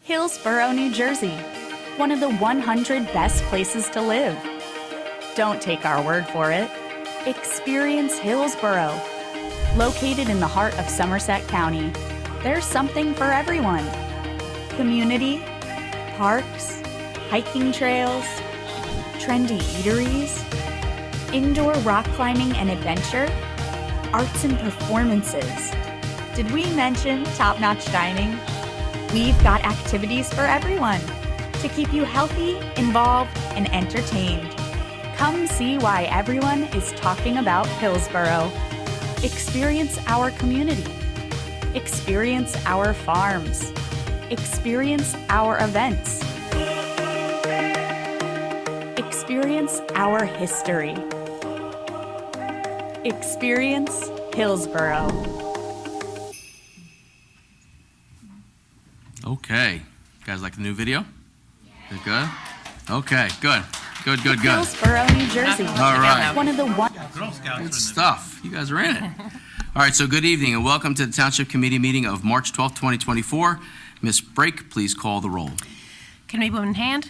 Hillsborough, New Jersey, one of the 100 best places to live. Don't take our word for it. Experience Hillsborough. Located in the heart of Somerset County, there's something for everyone. Community, parks, hiking trails, trendy eateries, indoor rock climbing and adventure, arts and performances. Did we mention top-notch dining? We've got activities for everyone to keep you healthy, involved, and entertained. Come see why everyone is talking about Hillsborough. Experience our community. Experience our farms. Experience our events. Experience our history. Experience Hillsborough. Okay. You guys like the new video? Is it good? Okay, good. Good. Hillsborough, New Jersey. All right. One of the one. Good stuff. You guys are in it. All right, so good evening and welcome to the Township Committee meeting of March 12th, 2024. Ms. Brake, please call the roll. Committeewoman Hand.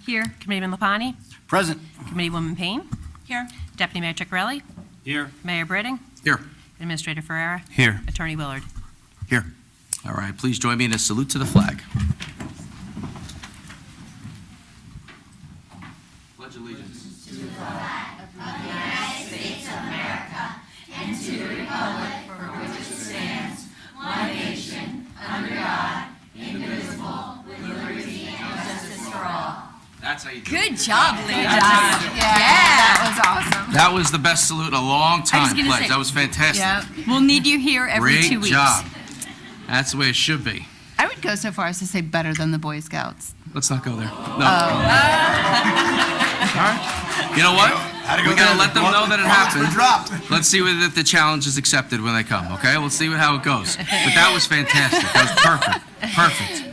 Here. Committeeman Lapani. Present. Committeewoman Payne. Here. Deputy Mayor Ciccarelli. Here. Mayor Britting. Here. Administrator Ferrera. Here. Attorney Willard. Here. All right, please join me in a salute to the flag. Pledge allegiance. That's how you do it. Good job, ladies. That was awesome. That was the best salute in a long time, gonna Pledge. say- That was fantastic. Yeah, we'll need you here every Great 2 weeks. job. That's the way it should be. I would go so far as to say better than the Boy Scouts. Let's not go there. No. All right. You know what? We gotta let them know that it happened. Let's see if the challenge is accepted when they come, okay? Let's see how it goes. But that was fantastic. That was perfect. Perfect.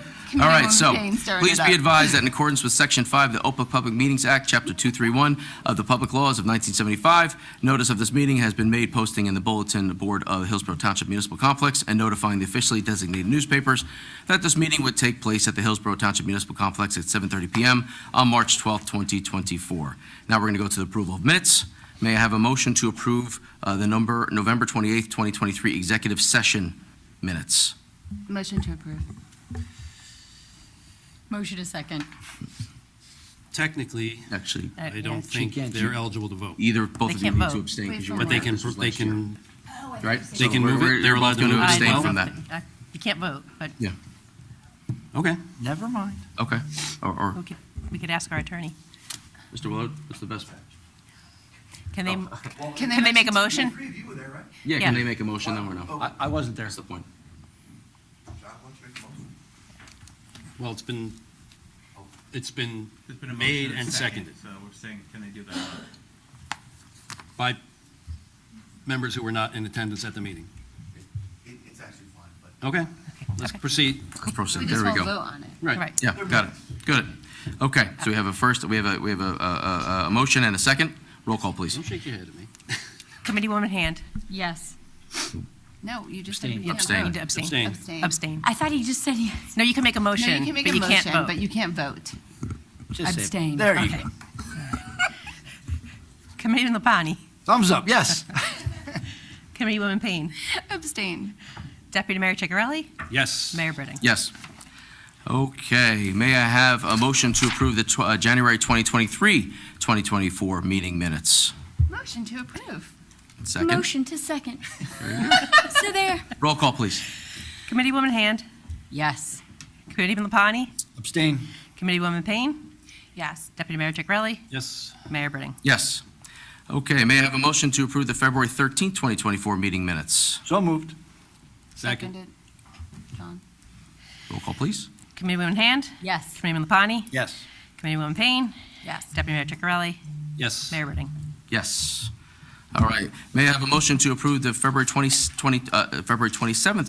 All right, so please be advised that in accordance with Section 5 of the Open Public Meetings Act, Chapter 231 of the Public Laws of 1975, notice of this meeting has been made posting in the bulletin board of the Hillsborough Township Municipal Complex and notifying the officially designated newspapers that this meeting would take place at the Hillsborough Township Municipal Complex at 7:30 p.m. on March 12th, 2024. Now we're going to go to the approval of minutes. May I have a motion to approve the November 28th, 2023 executive session minutes? Motion to approve. Motion to second. Technically, Actually, I don't think can't. they're eligible to vote. both They of you can't need to vote. abstain because you But were But there. This was last year. Right? They can move it. We're They're allowed both going to to move it. abstain Well, from that. You can't vote, but Okay. Never mind. Okay. Or we could ask our attorney. Mr. Willard, what's the best? Can they, Can can they make a motion? Yeah, Yeah. can they make a motion then or no? I wasn't there. That's the point. Well, it's been There's been a made motion and seconded So we're saying, can they do that? by members who were not in attendance at the meeting. It's actually fine, but. Okay, let's proceed. Let's proceed. We There just we won't go. vote on it. Right. Right. Yeah, got it. Good. Okay, so we have a motion and a second. Roll call, please. Don't shake your head at me. Committeewoman Hand. Yes. No, you just said Abstain. we can't Abstain. You need vote. to abstain. Abstain. Abstain. Abstain. I thought he just said yes. No, you can make a No, motion, you can make but a you can't motion, vote. but you can't vote. Just say- Abstain. There you Okay. go. Committeeman Lapani. Thumbs up, yes. Committeewoman Payne. Abstain. Deputy Mayor Ciccarelli. Yes. Mayor Britting. Yes. Okay, may I have a motion to approve the January 2023-2024 meeting minutes? Motion to approve. Second. Motion to second. So there. Roll call, please. Committeewoman Hand. Yes. Committeeman Lapani. Abstain. Committeewoman Payne. Yes. Deputy Mayor Ciccarelli. Yes. Mayor Britting. Yes. Okay, may I have a motion to approve the February 13th, 2024 meeting minutes? So moved. Second. Seconded. John. Roll call, please. Committeewoman Hand. Yes. Committeeman Lapani. Yes. Committeewoman Payne. Yes. Deputy Mayor Ciccarelli. Yes. Mayor Britting. Yes. All right. May I have a motion to approve the February 27th,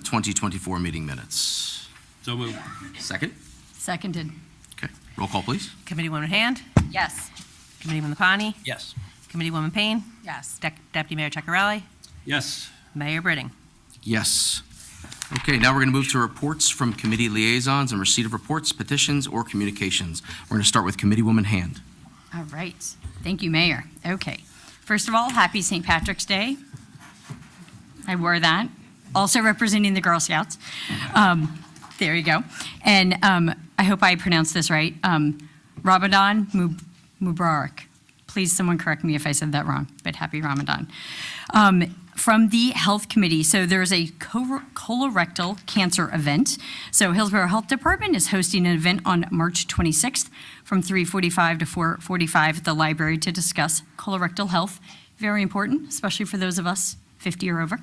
2024 meeting minutes? So moved. Second. Seconded. Okay. Roll call, please. Committeewoman Hand. Yes. Committeewoman Lapani. Yes. Committeewoman Payne. Yes. Deputy Mayor Ciccarelli. Yes. Mayor Britting. Yes. Okay, now we're going to move to reports from committee liaisons and receipt of reports, petitions, or communications. We're going to start with Committeewoman Hand. All right. Thank you, Mayor. Okay. First of all, happy St. Patrick's Day. I wore that. Also representing the Girl Scouts. There you go. And I hope I pronounced this right. Ramadan Mubarak. Please, someone correct me if I said that wrong, but happy Ramadan. From the Health Committee, so there's a colorectal cancer event. So Hillsborough Health Department is hosting an event on March 26th from 3:45 to 4:45 at the library to discuss colorectal health. Very important, especially for those of us 50 or over.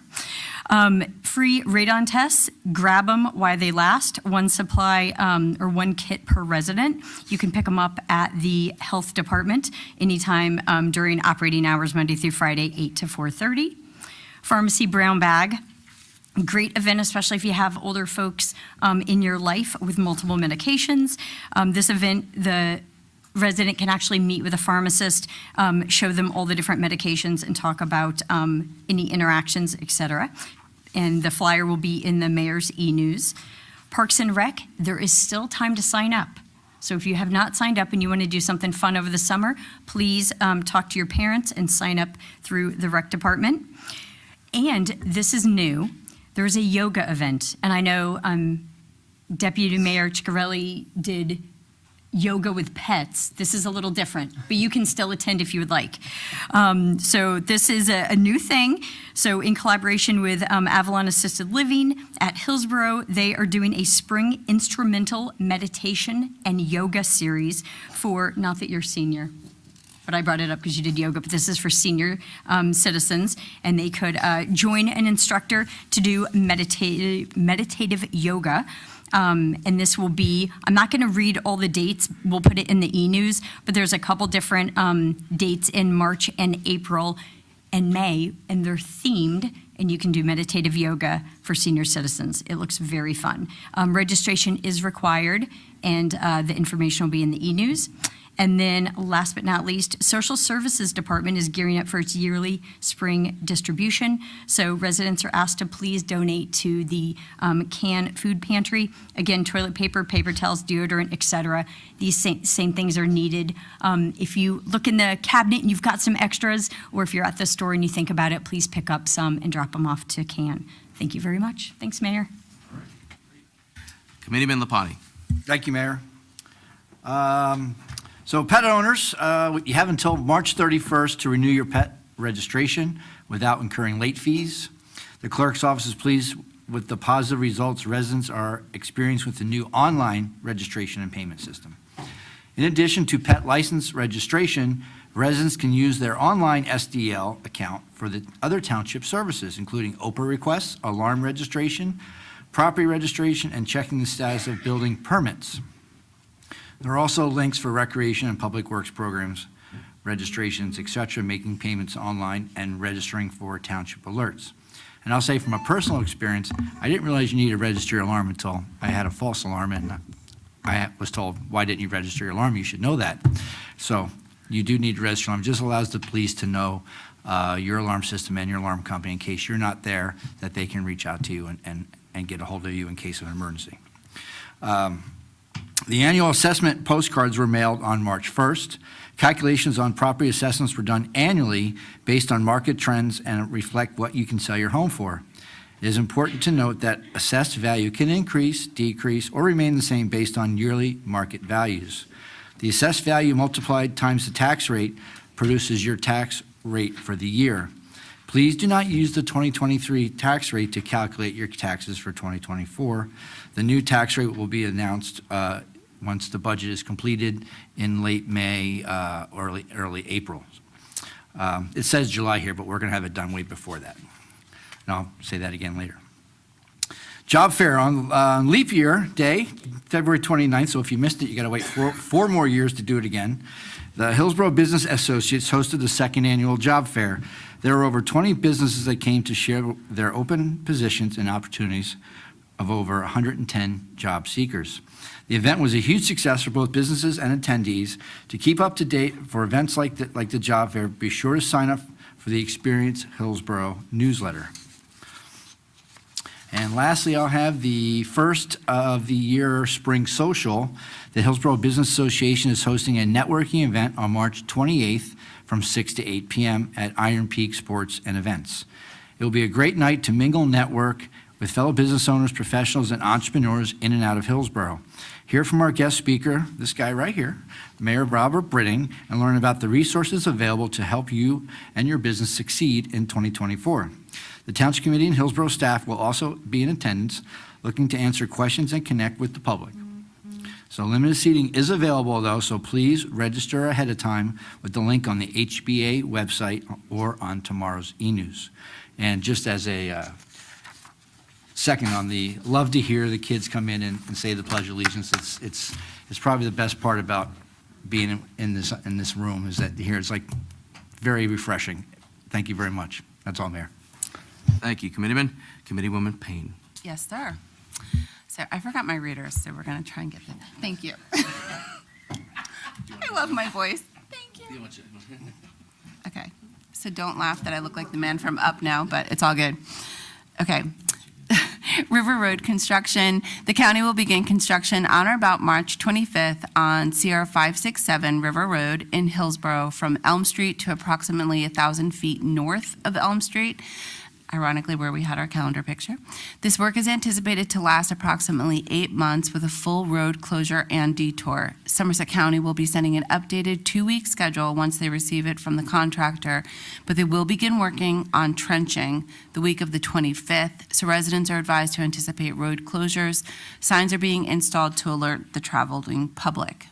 Free radon tests, grab them while they last. One supply or one kit per resident. You can pick them up at the health department anytime during operating hours, Monday through Friday, 8 to 4:30. Pharmacy brown bag. Great event, especially if you have older folks in your life with multiple medications. This event, the resident can actually meet with a pharmacist, show them all the different medications and talk about any interactions, et cetera. And the flyer will be in the mayor's e-news. Parks and Rec, there is still time to sign up. So if you have not signed up and you want to do something fun over the summer, please talk to your parents and sign up through the rec department. And this is new. There's a yoga event. And I know Deputy Mayor Ciccarelli did yoga with pets. This is a little different, but you can still attend if you would like. So this is a new thing. So in collaboration with Avalon Assisted Living at Hillsborough, they are doing a spring instrumental meditation and yoga series for, not that you're senior, but I brought it up because you did yoga, but this is for senior citizens, and they could join an instructor to do meditative yoga. And this will be, I'm not going to read all the dates, we'll put it in the e-news, but there's a couple different dates in March and April and May, and they're themed, and you can do meditative yoga for senior citizens. It looks very fun. Registration is required, and the information will be in the e-news. And then last but not least, Social Services Department is gearing up for its yearly spring distribution. So residents are asked to please donate to the CAN food pantry. Again, toilet paper, paper towels, deodorant, et cetera. These same things are needed. If you look in the cabinet and you've got some extras, or if you're at the store and you think about it, please pick up some and drop them off to CAN. Thank you very much. Thanks, Mayor. Committeeman Lapani. Thank you, Mayor. So pet owners, you have until March 31st to renew your pet registration without incurring late fees. The clerk's office is pleased with the positive results residents are experiencing with the new online registration and payment system. In addition to pet license registration, residents can use their online SDL account for the other township services, including OPA requests, alarm registration, property registration, and checking the status of building permits. There are also links for recreation and public works programs, registrations, et cetera, making payments online and registering for township alerts. And I'll say from a personal experience, I didn't realize you needed to register your alarm until I had a false alarm, and I was told, why didn't you register your alarm? You should know that. So you do need to register your alarm. It just allows the police to know your alarm system and your alarm company in case you're not there, that they can reach out to you and get a hold of you in case of an emergency. The annual assessment postcards were mailed on March 1st. Calculations on property assessments were done annually based on market trends and reflect what you can sell your home for. It is important to note that assessed value can increase, decrease, or remain the same based on yearly market values. The assessed value multiplied times the tax rate produces your tax rate for the year. Please do not use the 2023 tax rate to calculate your taxes for 2024. The new tax rate will be announced once the budget is completed in late May, early April. It says July here, but we're going to have it done way before that. And I'll say that again later. Job fair on leap year day, February 29th. So if you missed it, you got to wait four more years to do it again. The Hillsborough Business Associates hosted the second annual job fair. There were over 20 businesses that came to share their open positions and opportunities of over 110 job seekers. The event was a huge success for both businesses and attendees. To keep up to date for events like the job fair, be sure to sign up for the Experience Hillsborough newsletter. And lastly, I'll have the first of the year spring social. The Hillsborough Business Association is hosting a networking event on March 28th from 6 to 8 p.m. at Iron Peak Sports and Events. It will be a great night to mingle and network with fellow business owners, professionals, and entrepreneurs in and out of Hillsborough. Hear from our guest speaker, this guy right here, Mayor Robert Britting, and learn about the resources available to help you and your business succeed in 2024. The Township Committee and Hillsborough staff will also be in attendance, looking to answer questions and connect with the public. So limited seating is available, though, so please register ahead of time with the link on the HBA website or on tomorrow's e-news. And just as a second on the, love to hear the kids come in and say the Pledge of Allegiance. It's probably the best part about being in this room is that here it's like very refreshing. Thank you very much. That's all, Mayor. Thank you, Committeeman. Committeewoman Payne. Yes, sir. So I forgot my readers, so we're going to try and get them. Thank you. I love my voice. Thank you. Okay. So don't laugh that I look like the man from Up now, but it's all good. Okay. River Road construction. The county will begin construction on or about March 25th on CR 567 River Road in Hillsborough from Elm Street to approximately 1,000 feet north of Elm Street, ironically where we had our calendar picture. This work is anticipated to last approximately 8 months with a full road closure and detour. Somerset County will be sending an updated 2-week schedule once they receive it from the contractor, but they will begin working on trenching the week of the 25th, so residents are advised to anticipate road closures. Signs are being installed to alert the traveling public.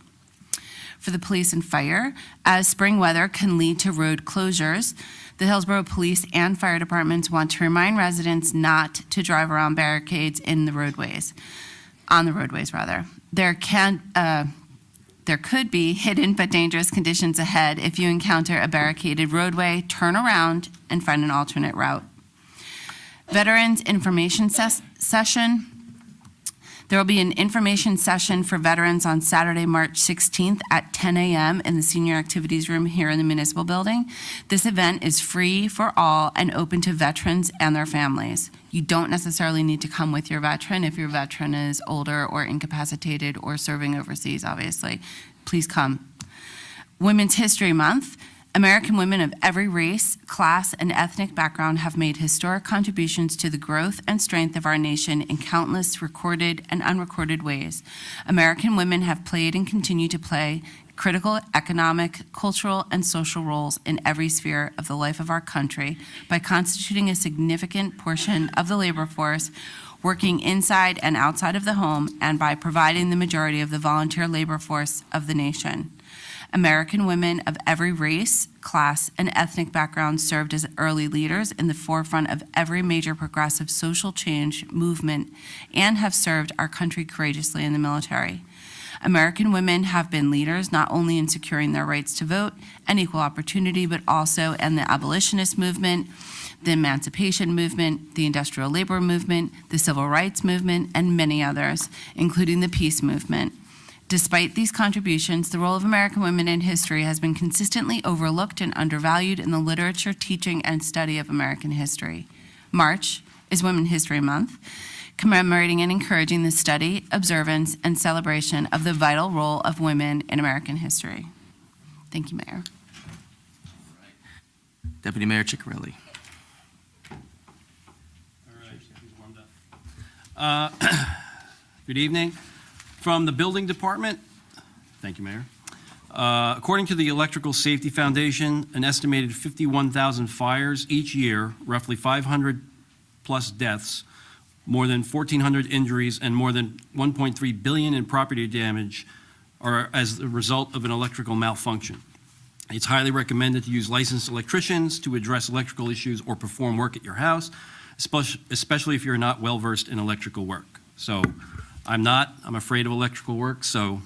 For the police and fire, as spring weather can lead to road closures, the Hillsborough Police and Fire Departments want to remind residents not to drive around barricades on the roadways. There could be hidden but dangerous conditions ahead. If you encounter a barricaded roadway, turn around and find an alternate route. Veterans Information Session. There will be an information session for veterans on Saturday, March 16th at 10 a.m. in the Senior Activities Room here in the Municipal Building. This event is free for all and open to veterans and their families. You don't necessarily need to come with your veteran if your veteran is older or incapacitated or serving overseas, obviously. Please come. Women's History Month. American women of every race, class, and ethnic background have made historic contributions to the growth and strength of our nation in countless recorded and unrecorded ways. American women have played and continue to play critical economic, cultural, and social roles in every sphere of the life of our country by constituting a significant portion of the labor force, working inside and outside of the home, and by providing the majority of the volunteer labor force of the nation. American women of every race, class, and ethnic background served as early leaders in the forefront of every major progressive social change movement and have served our country courageously in the military. American women have been leaders not only in securing their rights to vote and equal opportunity, but also in the abolitionist movement, the emancipation movement, the industrial labor movement, the civil rights movement, and many others, including the peace movement. Despite these contributions, the role of American women in history has been consistently overlooked and undervalued in the literature, teaching, and study of American history. March is Women's History Month, commemorating and encouraging the study, observance, and celebration of the vital role of women in American history. Thank you, Mayor. Deputy Mayor Ciccarelli. Good evening. From the Building Department, thank you, Mayor. According to the Electrical Safety Foundation, an estimated 51,000 fires each year, roughly 500 plus deaths, more than 1,400 injuries, and more than $1.3 billion in property damage are as a result of an electrical malfunction. It's highly recommended to use licensed electricians to address electrical issues or perform work at your house, especially if you're not well-versed in electrical work. So I'm afraid of electrical work, so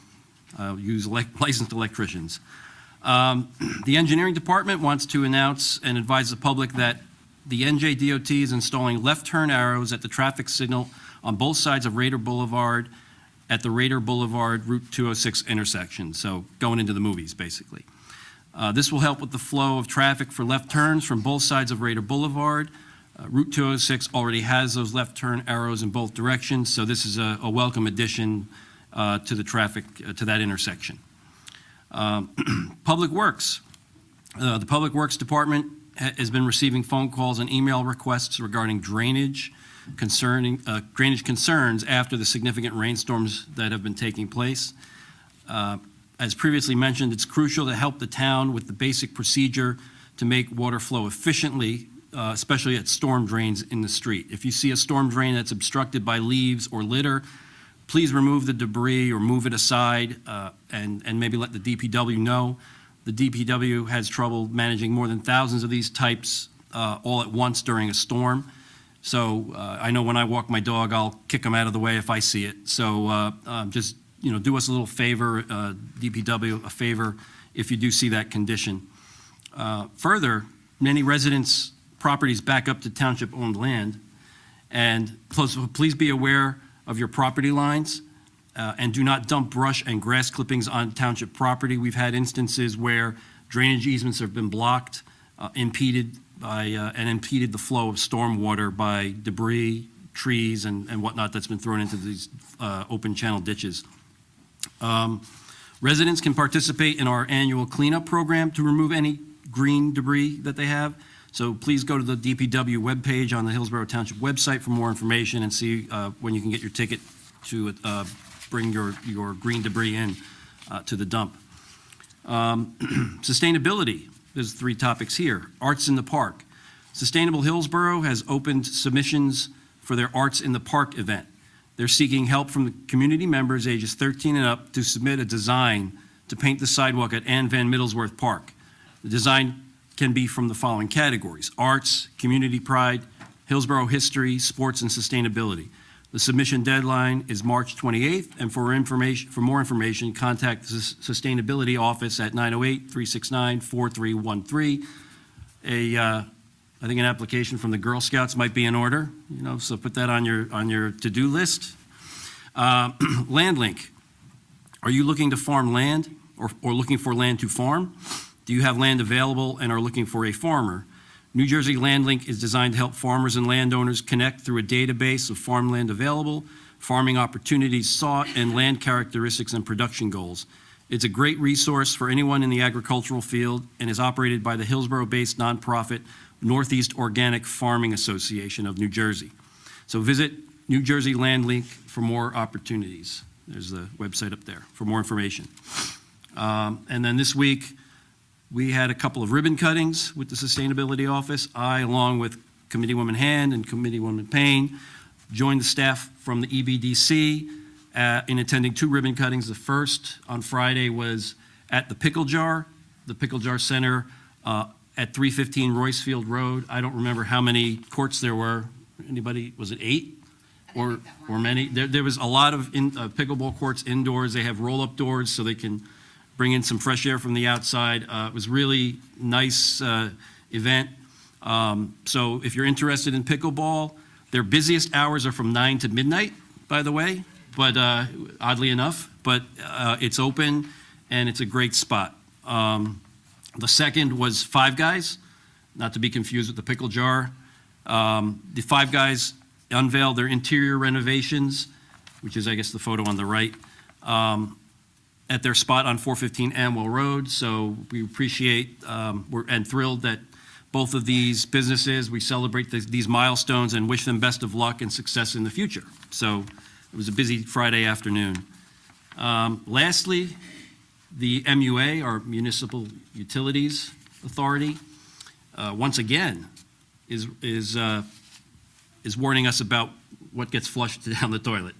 I'll use licensed electricians. The engineering department wants to announce and advise the public that the NJDOT is installing left turn arrows at the traffic signal on both sides of Raider Boulevard at the Raider Boulevard Route 206 intersection, so going into the movies, basically. This will help with the flow of traffic for left turns from both sides of Raider Boulevard. Route 206 already has those left turn arrows in both directions, so this is a welcome addition to the traffic, to that intersection. Public Works. The Public Works Department has been receiving phone calls and email requests regarding drainage concerns after the significant rainstorms that have been taking place. As previously mentioned, it's crucial to help the town with the basic procedure to make water flow efficiently, especially at storm drains in the street. If you see a storm drain that's obstructed by leaves or litter, please remove the debris or move it aside and maybe let the DPW know. The DPW has trouble managing more than thousands of these types all at once during a storm. So I know when I walk my dog, I'll kick them out of the way if I see it. So just, do us a little favor, DPW, a favor if you do see that condition. Further, many residents' properties back up to township-owned land, and please be aware of your property lines and do not dump brush and grass clippings on township property. We've had instances where drainage easements have been blocked, impeded the flow of storm water by debris, trees, and whatnot that's been thrown into these open channel ditches. Residents can participate in our annual cleanup program to remove any green debris that they have. So please go to the DPW webpage on the Hillsborough Township website for more information and see when you can get your ticket to bring your green debris in to the dump. Sustainability, there's 3 topics here. Arts in the Park. Sustainable Hillsborough has opened submissions for their Arts in the Park event. They're seeking help from the community members ages 13 and up to submit a design to paint the sidewalk at Ann Van Middlesworth Park. The design can be from the following categories: arts, community pride, Hillsborough history, sports, and sustainability. The submission deadline is March 28th, and for more information, contact the Sustainability Office at 908-369-4313. I think an application from the Girl Scouts might be in order, so put that on your to-do list. LandLink. Are you looking to farm land or looking for land to farm? Do you have land available and are looking for a farmer? New Jersey LandLink is designed to help farmers and landowners connect through a database of farmland available, farming opportunities sought, and land characteristics and production goals. It's a great resource for anyone in the agricultural field and is operated by the Hillsborough-based nonprofit Northeast Organic Farming Association of New Jersey. So visit New Jersey LandLink for more opportunities. There's the website up there for more information. And then this week, we had a couple of ribbon cuttings with the Sustainability Office. I, along with Committeewoman Hand and Committeewoman Payne, joined the staff from the EBDC in attending 2 ribbon cuttings. The first on Friday was at the Pickle Jar Center at 315 Roycefield Road. I don't remember how many courts there were. Anybody? Was it 8 or many? There was a lot of pickleball courts indoors. They have roll-up doors so they can bring in some fresh air from the outside. It was really nice event. So if you're interested in pickleball, their busiest hours are from 9 to midnight, by the way, but oddly enough, but it's open and it's a great spot. The second was Five Guys, not to be confused with the Pickle Jar. The Five Guys unveiled their interior renovations, which is, I guess, the photo on the right, at their spot on 415 Amwell Road. So we appreciate and thrilled that both of these businesses, we celebrate these milestones and wish them best of luck and success in the future. So it was a busy Friday afternoon. Lastly, the MUA, our Municipal Utilities Authority, once again is warning us about what gets flushed down the toilet.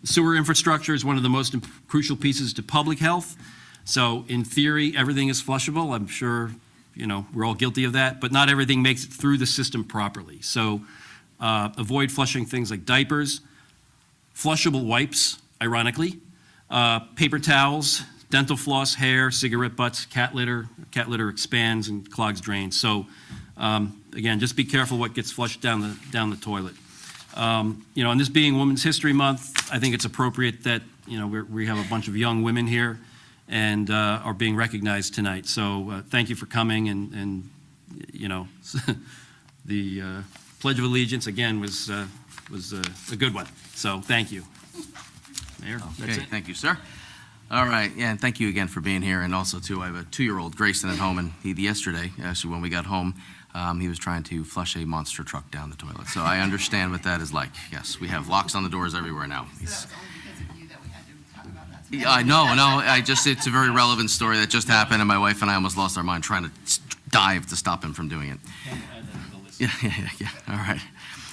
Sewer infrastructure is one of the most crucial pieces to public health. So in theory, everything is flushable. I'm sure, we're all guilty of that, but not everything makes it through the system properly. So avoid flushing things like diapers, flushable wipes, ironically, paper towels, dental floss, hair, cigarette butts, cat litter. Cat litter expands and clogs drains. So again, just be careful what gets flushed down the toilet. And this being Women's History Month, I think it's appropriate that, we have a bunch of young women here, and are being recognized tonight. So thank you for coming, and you know, the Pledge of Allegiance, again, was a good one. So thank you. Mayor, that's Okay, it. thank you, sir. All right, yeah, and thank you again for being here, and also, too, I have a 2-year-old, Grayson, at home, and yesterday, actually, when we got home, he was trying to flush a monster truck down the toilet. So I understand what that is like. Yes, we have locks on the doors everywhere now. Yeah, I know, it's a very relevant story that just happened, and my wife and I almost lost our mind trying to dive to stop him from doing it. Yeah, all right.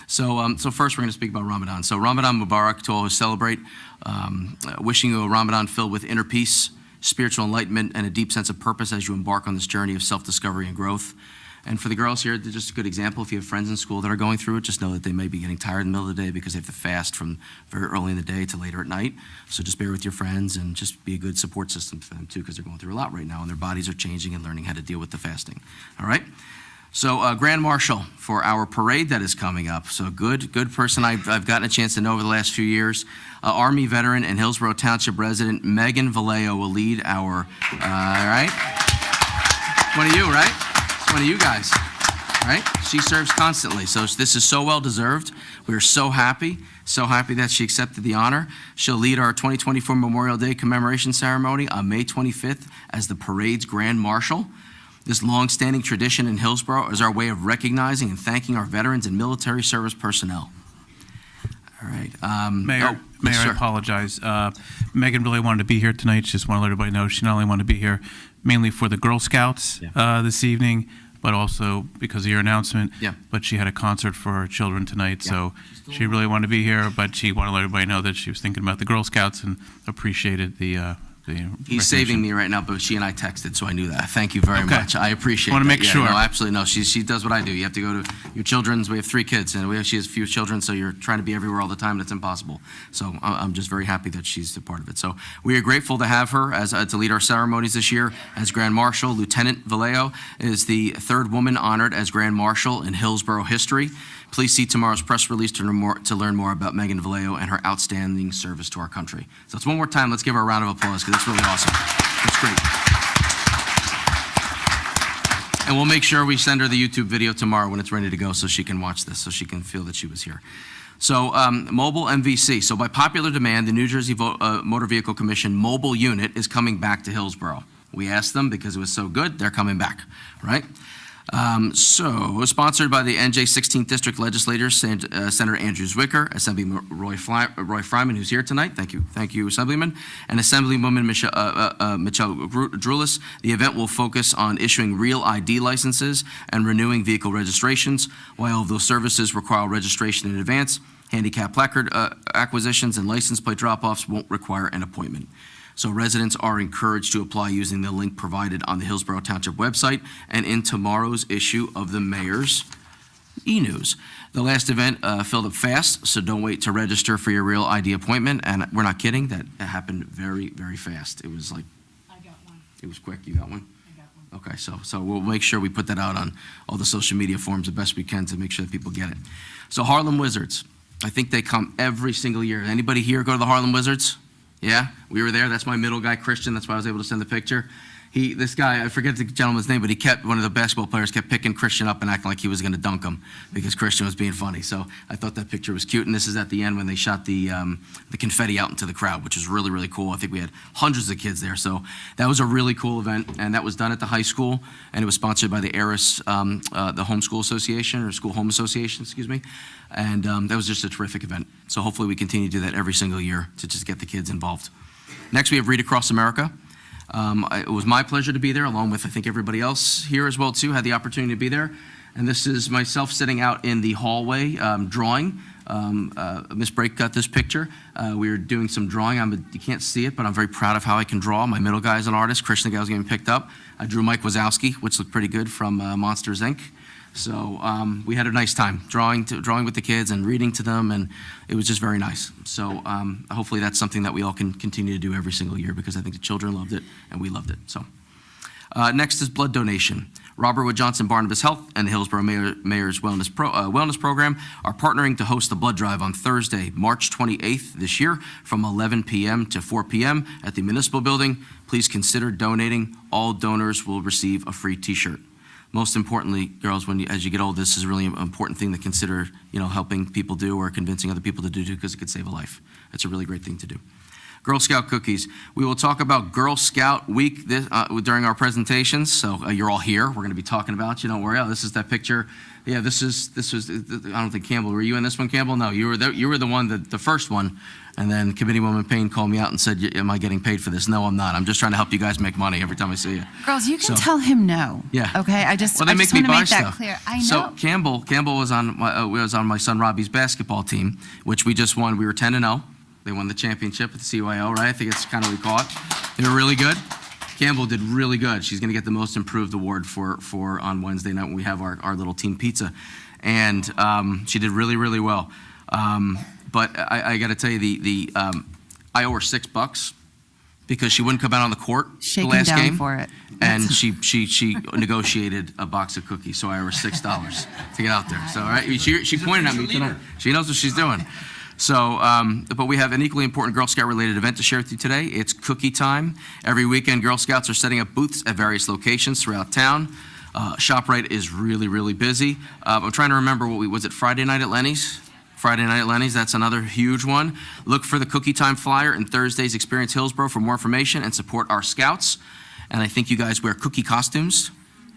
So first we're going to speak about Ramadan. So Ramadan Mubarak to all who celebrate. Wishing you a Ramadan filled with inner peace, spiritual enlightenment, and a deep sense of purpose as you embark on this journey of self-discovery and growth. And for the girls here, they're just a good example. If you have friends in school that are going through it, just know that they may be getting tired in the middle of the day because they have to fast from very early in the day to later at night. So just bear with your friends and just be a good support system for them too, because they're going through a lot right now and their bodies are changing and learning how to deal with the fasting. All right? So Grand Marshal for our parade that is coming up. So good person I've gotten a chance to know over the last few years. Army veteran and Hillsborough Township resident Megan Vallejo will lead our, all right? One of you, right? One of you guys, right? She serves constantly, so this is so well deserved. We are so happy that she accepted the honor. She'll lead our 2024 Memorial Day commemoration ceremony on May 25th as the parade's Grand Marshal. This long-standing tradition in Hillsborough is our way of recognizing and thanking our veterans and military service personnel. All right. Mayor, yes, I sir. apologize. Megan really wanted to be here tonight. Just want to let everybody know she not only wanted to be here mainly for the Girl Scouts this evening, but also because of your announcement. Yeah. But she had a concert for her children tonight, Yeah. so she really wanted to be here, but she wanted to let everybody know that she was thinking about the Girl Scouts and appreciated the He's saving me right now, but she and I texted, so I knew that. Thank you very Okay. much. I appreciate it. Wanna make sure. No, absolutely. No, she does what I do. You have to go to your children's. We have 3 kids, and she has a few children, so you're trying to be everywhere all the time, and it's impossible. So I'm just very happy that she's a part of it. So we are grateful to have her as to lead our ceremonies this year as Grand Marshal. Lieutenant Vallejo is the 3rd woman honored as Grand Marshal in Hillsborough history. Please see tomorrow's press release to learn more about Megan Vallejo and her outstanding service to our country. So it's one more time. Let's give her a round of applause because it's really awesome. It's great. And we'll make sure we send her the YouTube video tomorrow when it's ready to go so she can watch this, so she can feel that she was here. So mobile MVC. So by popular demand, the New Jersey Motor Vehicle Commission mobile unit is coming back to Hillsborough. We asked them because it was so good, they're coming back, right? So, sponsored by the NJ 16th District legislators, Senator Andrew Zwicker, Assemblyman Roy Fryman, who's here tonight. Thank you, Assemblyman, and Assemblywoman Michelle Drulis. The event will focus on issuing real ID licenses and renewing vehicle registrations. While those services require registration in advance, handicap placard acquisitions and license plate drop-offs won't require an appointment. So residents are encouraged to apply using the link provided on the Hillsborough Township website and in tomorrow's issue of the Mayor's e-news. The last event filled up fast, so don't wait to register for your real ID appointment. And we're not kidding, that happened very, very fast. It was like, I got one. it was quick. You got one? I got one. Okay, so we'll make sure we put that out on all the social media forums the best we can to make sure that people get it. So Harlem Wizards, I think they come every single year. Anybody here go to the Harlem Wizards? Yeah, we were there. That's my middle guy, Christian. That's why I was able to send the picture. This guy, I forget the gentleman's name, but one of the basketball players kept picking Christian up and acting like he was going to dunk him because Christian was being funny. So I thought that picture was cute. And this is at the end when they shot the confetti out into the crowd, which was really, really cool. I think we had hundreds of kids there. So that was a really cool event. And that was done at the high school. And it was sponsored by the ARIS, the Home School Association, or School Home Association, excuse me. And that was just a terrific event. So hopefully we continue to do that every single year to just get the kids involved. Next, we have Read Across America. It was my pleasure to be there, along with, I think, everybody else here as well, too, had the opportunity to be there. And this is myself sitting out in the hallway drawing. Miss Brake got this picture. We were doing some drawing. You can't see it, but I'm very proud of how I can draw. My middle guy is an artist. Christian, the guy was getting picked up. I drew Mike Wazowski, which looked pretty good, from Monsters, Inc. So we had a nice time drawing with the kids and reading to them, and it was just very nice. So hopefully that's something that we all can continue to do every single year because I think the children loved it and we loved it. So Next is blood donation. Robert Wood Johnson Barnabas Health and the Hillsborough Mayor's Wellness Program are partnering to host a blood drive on Thursday, March 28th this year from 11 p.m. to 4 p.m. at the Municipal Building. Please consider donating. All donors will receive a free T-shirt. Most importantly, girls, as you get old, this is a really important thing to consider, helping people do or convincing other people to do because it could save a life. It's a really great thing to do. Girl Scout cookies. We will talk about Girl Scout Week during our presentations. So you're all here. We're going to be talking about you. Don't worry. Oh, this is that picture. Yeah, this was. I don't think Campbell. Were you in this one, Campbell? No, you were the one, the first one. And then Committeewoman Payne called me out and said, "Am I getting paid for this?" No, I'm not. I'm just trying to help you guys make money every time I see you. Girls, you can tell him no. Yeah. Okay. I Well, they make me want to buy make that stuff. clear. I know. So Campbell was on my son Robbie's basketball team, which we just won. We were 10-0. They won the championship at the CYO, right? I think it's kind of what we call it. They were really good. Campbell did really good. She's going to get the most improved award for on Wednesday night when we have our little team pizza. And she did really, really well. But I got to tell you, I owe her $6 because she wouldn't come out on the court Shake the last him down game. for it. And she negotiated a box of cookies, so I owe her $6 to get out there. So, all right, she pointed at me tonight. She knows what she's doing. So, but we have an equally important Girl Scout-related event to share with you today. It's cookie time. Every weekend, Girl Scouts are setting up booths at various locations throughout town. ShopRite is really, really busy. I'm trying to remember was it Friday night at Lenny's? Friday night at Lenny's, that's another huge one. Look for the Cookie Time flyer and Thursday's Experience Hillsborough for more information and support our Scouts. And I think you guys wear cookie costumes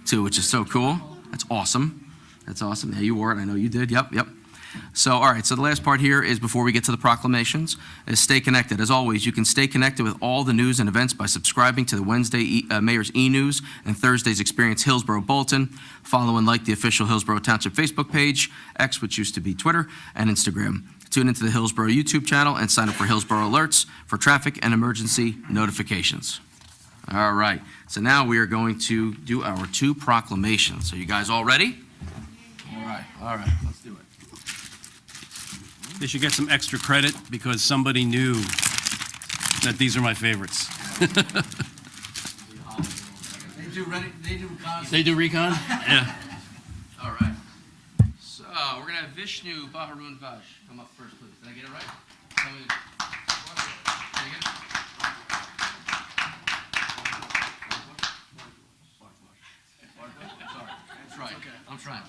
too, which is so cool. That's awesome. That's awesome. Yeah, you wore it. I know you did. Yep. So, all right, so the last part here is before we get to the proclamations, is stay connected. As always, you can stay connected with all the news and events by subscribing to the Wednesday Mayor's e-News and Thursday's Experience Hillsborough Bulletin. Follow and like the official Hillsborough Township Facebook page, X, which used to be Twitter, and Instagram. Tune into the Hillsborough YouTube channel and sign up for Hillsborough Alerts for traffic and emergency notifications. All right, so now we are going to do our 2 proclamations. So you guys all ready? All right, let's do it. They should get some extra credit because somebody knew that these are my favorites. They do recon? Yeah. All right. So we're going to have Vishnu Baharunvaj come up first, please. Did I get it right? Tell me. Did I get it? Sorry. That's right. I'm trying.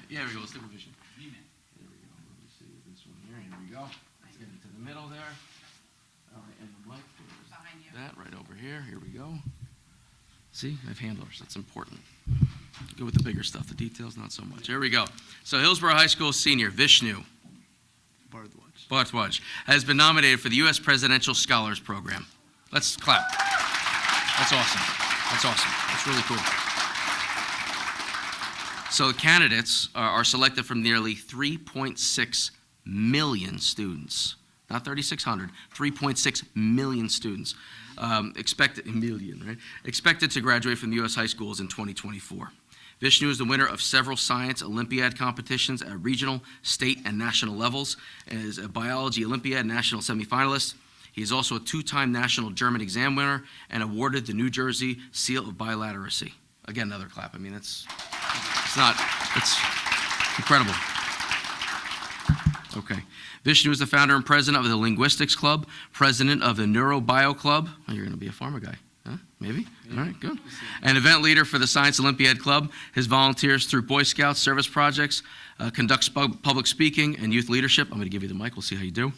Yeah, there we go. Let's do a vision. There we go. Let me see this one here. Here we go. Let's get into the middle there. All right, and the mic. That right over here. Here we go. See, I have handlers. That's important. Go with the bigger stuff. The details, not so much. Here we go. So Hillsborough High School senior Vishnu Bharadwaj has been nominated for the U.S. Presidential Scholars Program. Let's clap. That's awesome. That's awesome. That's really cool. So the candidates are selected from nearly 3.6 million students. Not 3,600, 3.6 million students expected to graduate from the U.S. high schools in 2024. Vishnu is the winner of several science Olympiad competitions at regional, state, and national levels, and is a biology Olympiad national semifinalist. He is also a 2-time national German exam winner and awarded the New Jersey Seal of Biliteracy. Again, another clap. I mean, it's incredible. Okay. Vishnu is the founder and president of the Linguistics Club, president of the Neurobio Club. Oh, you're going to be a pharma guy, huh? Maybe? All right, good. And event leader for the Science Olympiad Club. His volunteers through Boy Scouts service projects, conducts public speaking and youth leadership. I'm going to give you the mic. We'll see how you do.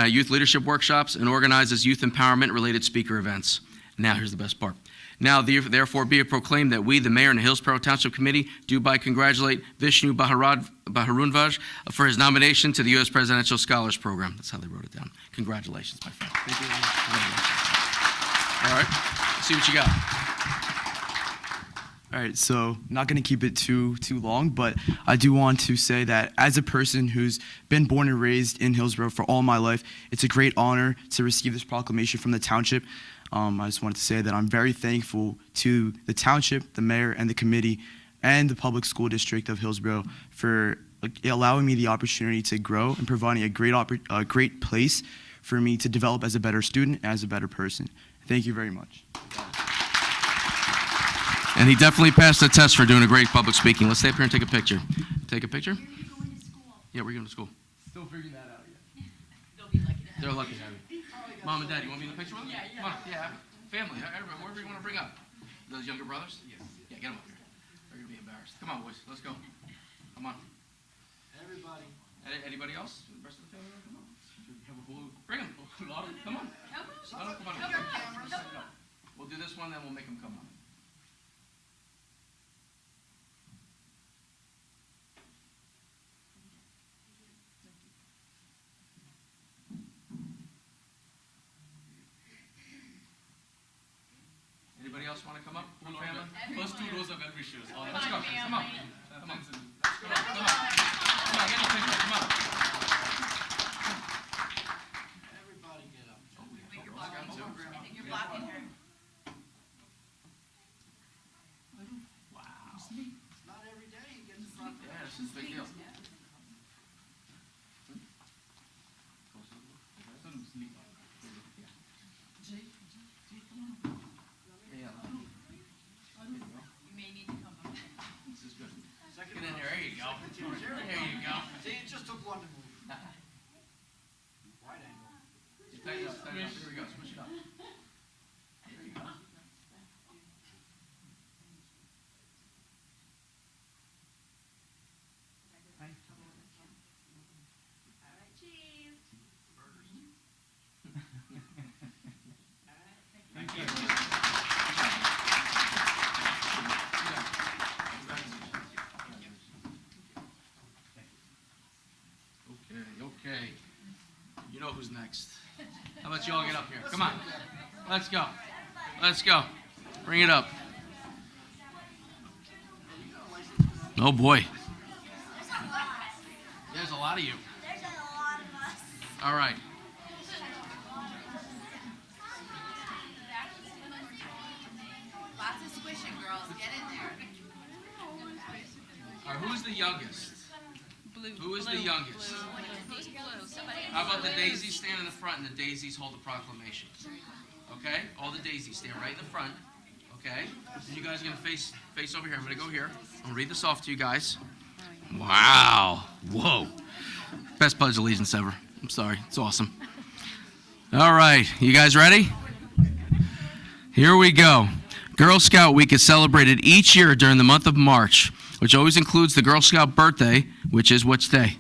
Youth leadership workshops and organizes youth empowerment-related speaker events. Now, here's the best part. Now, therefore, be it proclaimed that we, the mayor and the Hillsborough Township Committee, do by congratulate Vishnu Baharunvaj for his nomination to the U.S. Presidential Scholars Program. That's how they wrote it down. Congratulations, my friend. Thank you. All right, let's see what you got. All right, so not going to keep it too long, but I do want to say that as a person who's been born and raised in Hillsborough for all my life, it's a great honor to receive this proclamation from the township. I just wanted to say that I'm very thankful to the township, the mayor, and the committee, and the public school district of Hillsborough for allowing me the opportunity to grow and providing a great place for me to develop as a better student and as a better person. Thank you very much. And he definitely passed the test for doing a great public speaking. Let's stay up here and take a picture. Take a picture? Yeah, we're going to school. Still figuring that out yet. They're lucky to have you. Mom and Dad, you want to be in the picture with them? Yeah. Come on. Yeah, family, everybody, wherever you want to bring up. Those younger brothers? Yes. Yeah, get them up here. They're going to be embarrassed. Come on, boys. Let's go. Come on. Everybody. Anybody else? The rest of the family? Come on. Have a blue. Bring them. Come on. Come on. Come on. We'll do this one, then we'll make them come on. Anybody else want to come up? Full family? First 2 rows are well wishers. Let's go. Come on. Come on. Come on. Come on. Come on. Get a picture. Come on. Everybody get up. You're blocking her. Not every day you get the front. Yeah, this is a big deal. You may need to come up. This is good. Get in there. There you go. There you go. See, it just took one to move. Wide angle. Tighten it up. There we go. Switch it up. There you go. Okay. You know who's next. How about you all get up here? Come on. Let's go. Let's go. Bring it up. Oh, boy. There's a lot of you. There's a lot of us. All right. Lots of squishing, girls. Get in there. All right, who's the youngest? Who is the youngest? How about the daisies stand in the front and the daisies hold the proclamation? Okay? All the daisies stand right in the front. Okay? And you guys are going to face over here. I'm going to go here. I'm going to read this off to you guys. Wow. Whoa. Best pledge of allegiance ever. I'm sorry. It's awesome. All right. You guys ready? Here we go. Girl Scout Week is celebrated each year during the month of March, which always includes the Girl Scout birthday, which is which day?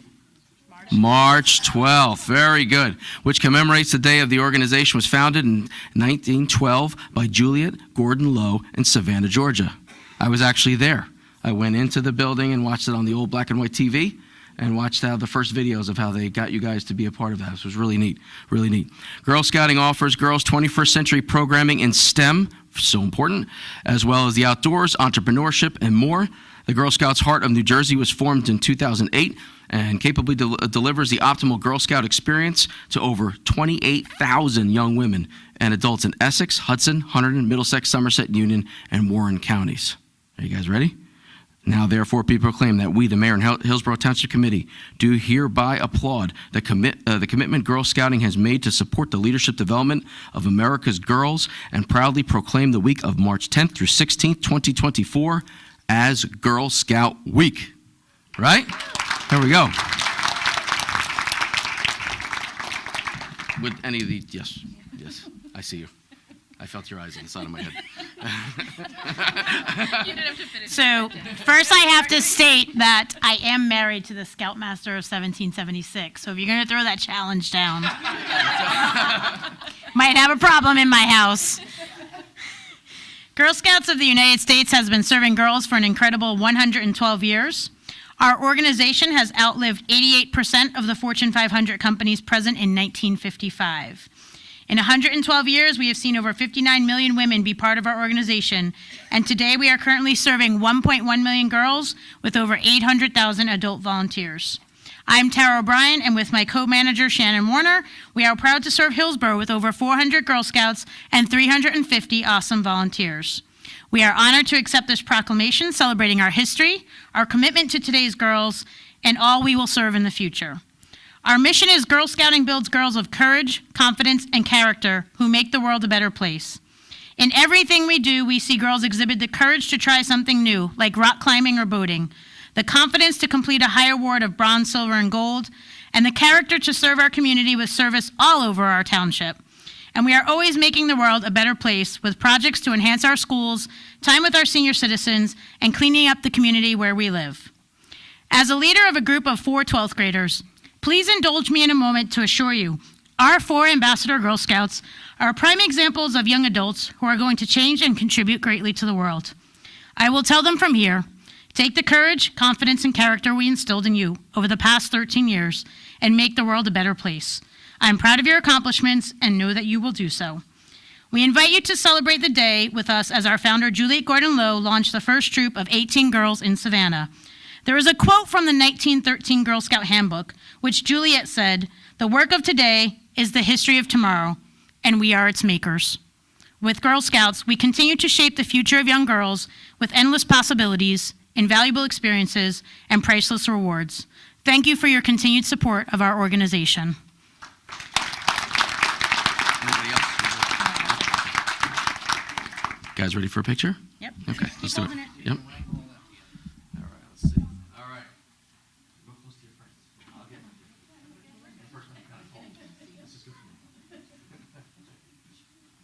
March 12th. Very good. Which commemorates the day of the organization was founded in 1912 by Juliet Gordon Lowe in Savannah, Georgia. I was actually there. I went into the building and watched it on the old black and white TV and watched the first videos of how they got you guys to be a part of that. It was really neat, really neat. Girl Scouting offers girls 21st century programming in STEM, so important, as well as the outdoors, entrepreneurship, and more. The Girl Scouts Heart of New Jersey was formed in 2008 and capably delivers the optimal Girl Scout experience to over 28,000 young women and adults in Essex, Hudson, Hunterdon, Middlesex, Somerset, Union, and Warren counties. Are you guys ready? Now, therefore, be proclaimed that we, the Mayor and Hillsborough Township Committee, do hereby applaud the commitment Girl Scouting has made to support the leadership development of America's girls and proudly proclaim the week of March 10th through 16th, 2024 as Girl Scout Week. Right? There we go. With any of the, yes, I see you. I felt your eyes on the side of my head. So, first I have to state that I am married to the Scoutmaster of 1776. So if you're going to throw that challenge down, might have a problem in my house. Girl Scouts of the United States has been serving girls for an incredible 112 years. Our organization has outlived 88% of the Fortune 500 companies present in 1955. In 112 years, we have seen over 59 million women be part of our organization, and today we are currently serving 1.1 million girls with over 800,000 adult volunteers. I'm Tara O'Brien, and with my co-manager Shannon Warner, we are proud to serve Hillsborough with over 400 Girl Scouts and 350 awesome volunteers. We are honored to accept this proclamation celebrating our history, our commitment to today's girls, and all we will serve in the future. Our mission is Girl Scouting builds girls of courage, confidence, and character who make the world a better place. In everything we do, we see girls exhibit the courage to try something new, like rock climbing or boating, the confidence to complete a high award of bronze, silver, and gold, and the character to serve our community with service all over our township. And we are always making the world a better place with projects to enhance our schools, time with our senior citizens, and cleaning up the community where we live. As a leader of a group of 4 12th graders, please indulge me in a moment to assure you our 4 Ambassador Girl Scouts are prime examples of young adults who are going to change and contribute greatly to the world. I will tell them from here, take the courage, confidence, and character we instilled in you over the past 13 years and make the world a better place. I am proud of your accomplishments and know that you will do so. We invite you to celebrate the day with us as our founder, Juliet Gordon Lowe, launched the first troop of 18 girls in Savannah. There is a quote from the 1913 Girl Scout Handbook, which Juliet said, "The work of today is the history of tomorrow, and we are its makers." With Girl Scouts, we continue to shape the future of young girls with endless possibilities, invaluable experiences, and priceless rewards. Thank you for your continued support of our organization. Anybody else? Guys ready for a picture? Yep. Okay, let's do it. holding it. Yep. All right, let's see. All right. Go close to your friends. I'll get the first one kind of hold. This is good for me.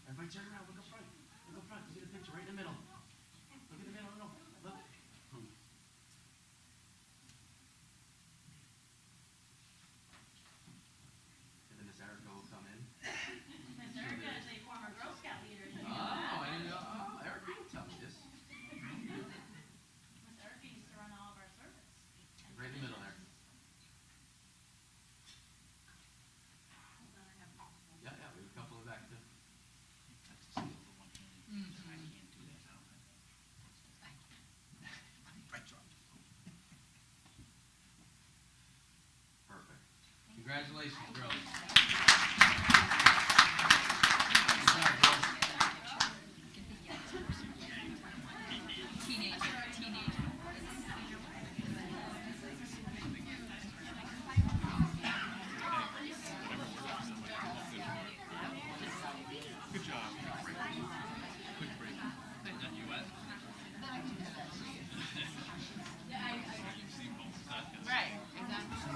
Everybody turn around, look up front. Look up front, see the picture right in the middle. Look in the middle, look. And then Miss Erica will come in. Miss Erica is a former Girl Scout leader. Oh, I didn't know. Oh, Erica, you tell me this. Miss Erica used to run all of our service. Right in the middle there. Yeah, yeah, we have a couple in the back too. Perfect. Congratulations, girls.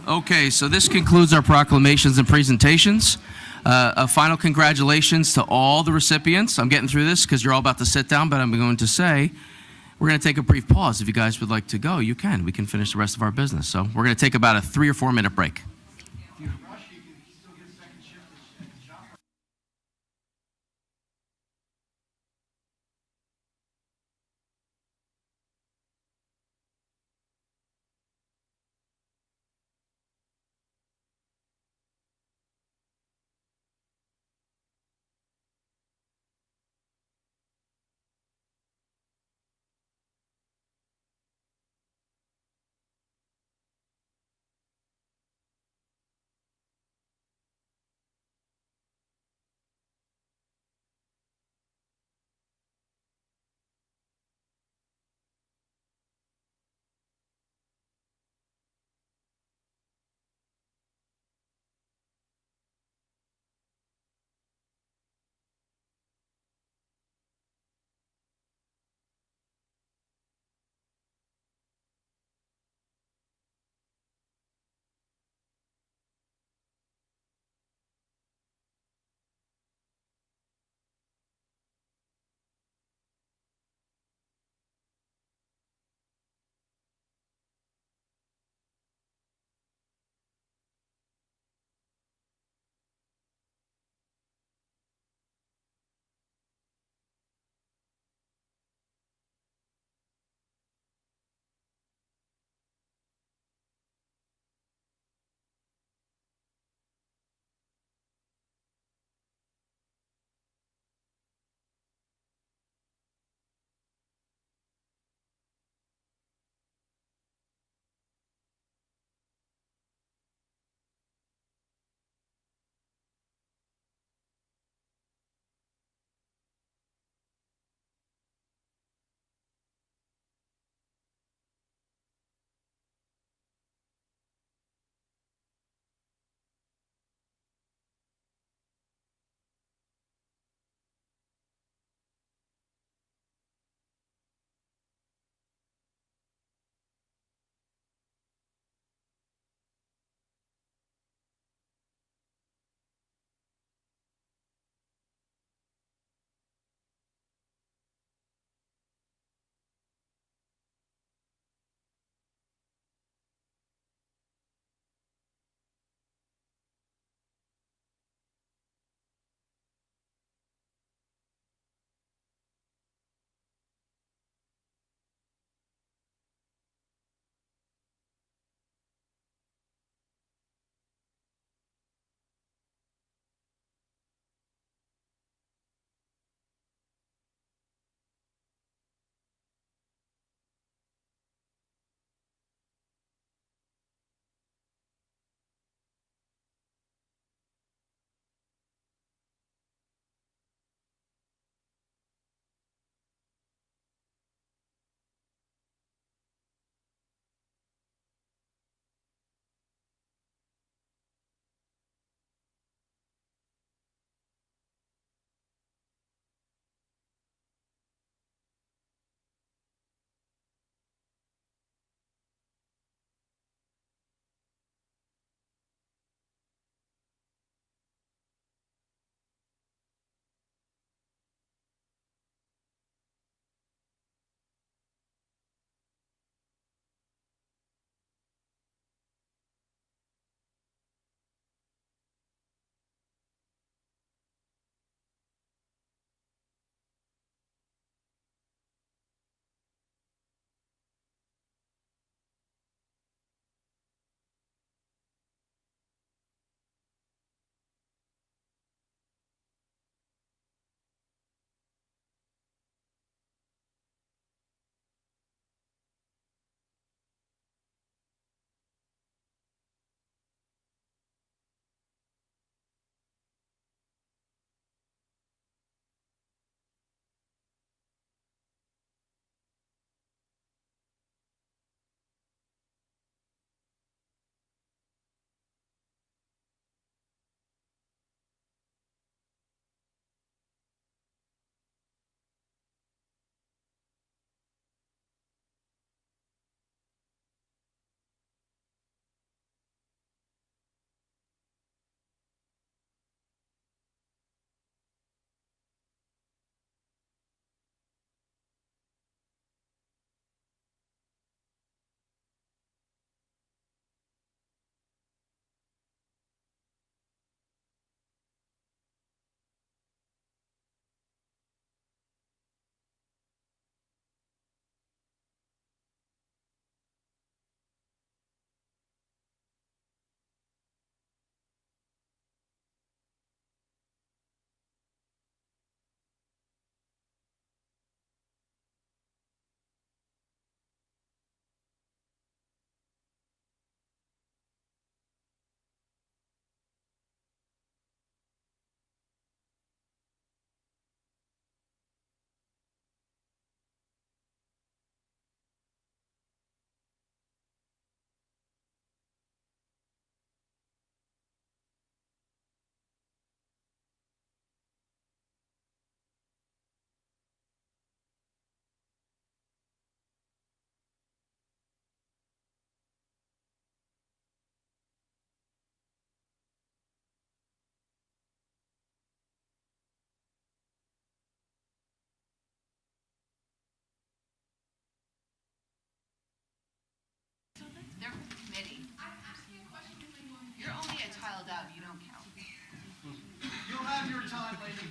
Okay, so this concludes our proclamations and presentations. A final congratulations to all the recipients. I'm getting through this because you're all about to sit down, but I'm going to say we're going to take a brief pause. If you guys would like to go, you can. We can finish the rest of our business. So we're going to take about a 3 or 4 minute break.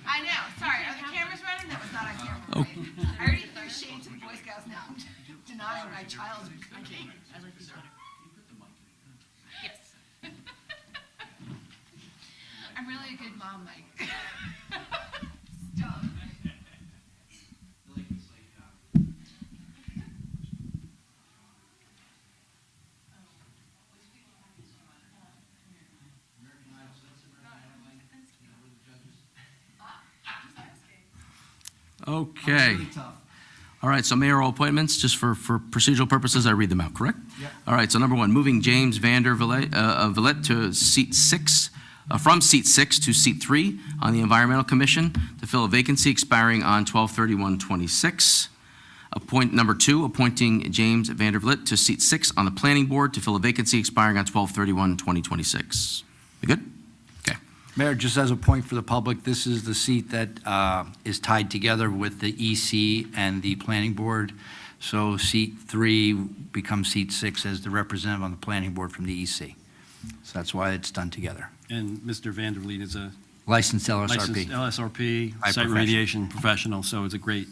I know, sorry, are the cameras running? That was not on camera. I already threw shade to the Boy Scouts now. I'm denying my child's cooking. Yes. I'm really a good mom, Mike. Stop. Okay. All right, so mayoral appointments, just for procedural purposes, I read them out, correct? Yep. All right, so number one, moving James Vander Villette to seat 6, from seat 6 to seat 3 on the Environmental Commission to fill a vacancy expiring on 12/31/26. Number two, appointing James Vander Villette to seat 6 on the Planning Board to fill a vacancy expiring on 12/31/2026. We good? Okay. Mayor, just as a point for the public, this is the seat that is tied together with the EC and the Planning Board. So seat 3 becomes seat 6 as the representative on the Planning Board from the EC. So that's why it's done together. And Mr. Vandervliet is a Licensed LSRP. licensed LSRP, High site professional. remediation professional, so it's a great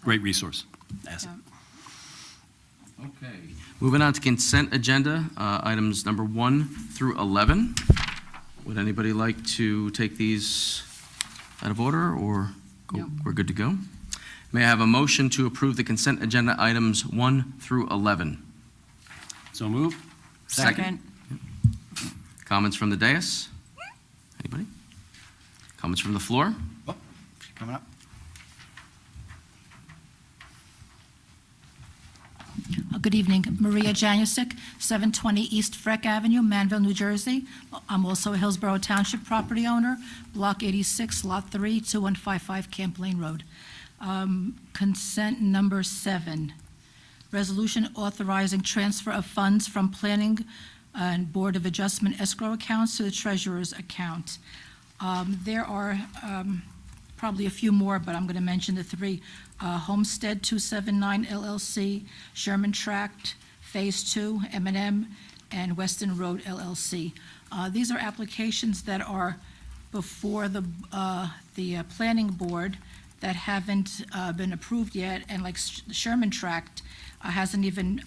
resource. Asset. Okay. Moving on to consent agenda, items number 1 through 11. Would anybody like to take these out of order, or we're good to go? May I have a motion to approve the consent agenda items 1 through 11? So move. Second. Comments from the dais? Anybody? Comments from the floor? Oh, coming up. Good evening, Maria Janusik, 720 East Freck Avenue, Manville, New Jersey. I'm also a Hillsborough Township property owner, Block 86, Lot 3, 2155 Camp Lane Road. Consent number 7, resolution authorizing transfer of funds from Planning and Board of Adjustment escrow accounts to the treasurer's account. There are probably a few more, but I'm going to mention the 3. Homestead 279 LLC, Sherman Tract, Phase 2, M&M, and Weston Road LLC. These are applications that are before the Planning Board that haven't been approved yet, and like Sherman Tract hasn't even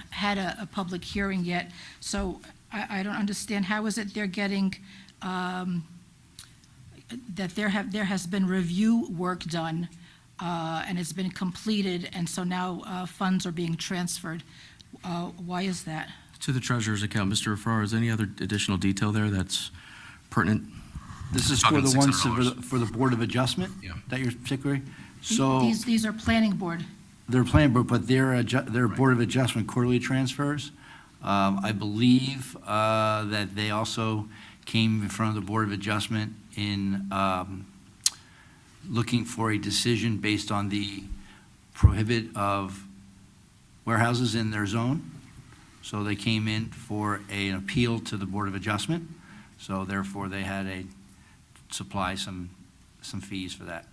had a public hearing yet. So I don't understand, how is it they're getting, that there has been review work done, and it's been completed, and so now funds are being transferred. Why is that? To the treasurer's account. Mr. Farrar, is any other additional detail there that's pertinent? This is for the ones for the Board of Adjustment that you're particularly? So These are Planning Board. they're Planning Board, but they're Board of Adjustment quarterly transfers. I believe that they also came in front of the Board of Adjustment in looking for a decision based on the prohibit of warehouses in their zone. So they came in for an appeal to the Board of Adjustment. So therefore, they had to supply some fees for that.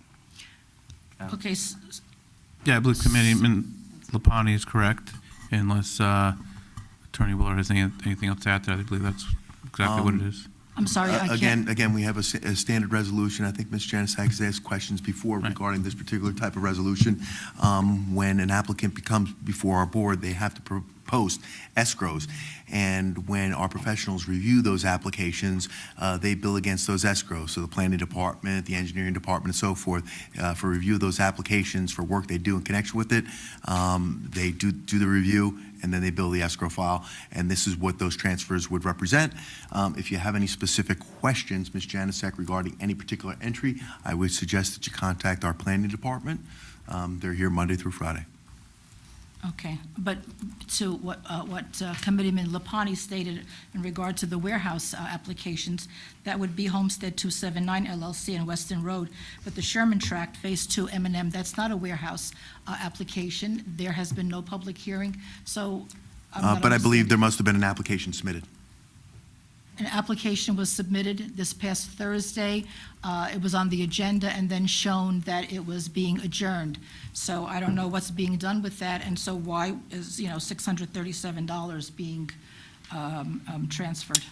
Okay, Yeah, I believe Committeeman Lapani is correct, unless Attorney Willer has anything else to add to that. I believe that's exactly what it is. I'm sorry, I can't. Again, we have a standard resolution. I think Ms. Janusik has asked questions before regarding this particular type of resolution. When an applicant becomes before our board, they have to post escrows. And when our professionals review those applications, they bill against those escrows. So the planning department, the engineering department, and so forth, for review of those applications for work they do in connection with it, they do the review, and then they bill the escrow file. And this is what those transfers would represent. If you have any specific questions, Ms. Janusik, regarding any particular entry, I would suggest that you contact our planning department. They're here Monday through Friday. Okay, but to what Committeeman Lapani stated in regard to the warehouse applications, that would be Homestead 279 LLC and Weston Road, but the Sherman Tract Phase 2 M&M, that's not a warehouse application. There has been no public hearing, so I'm not But I believe understanding. there must have been an application submitted. An application was submitted this past Thursday. It was on the agenda and then shown that it was being adjourned. So I don't know what's being done with that, and so why is, $637 being transferred?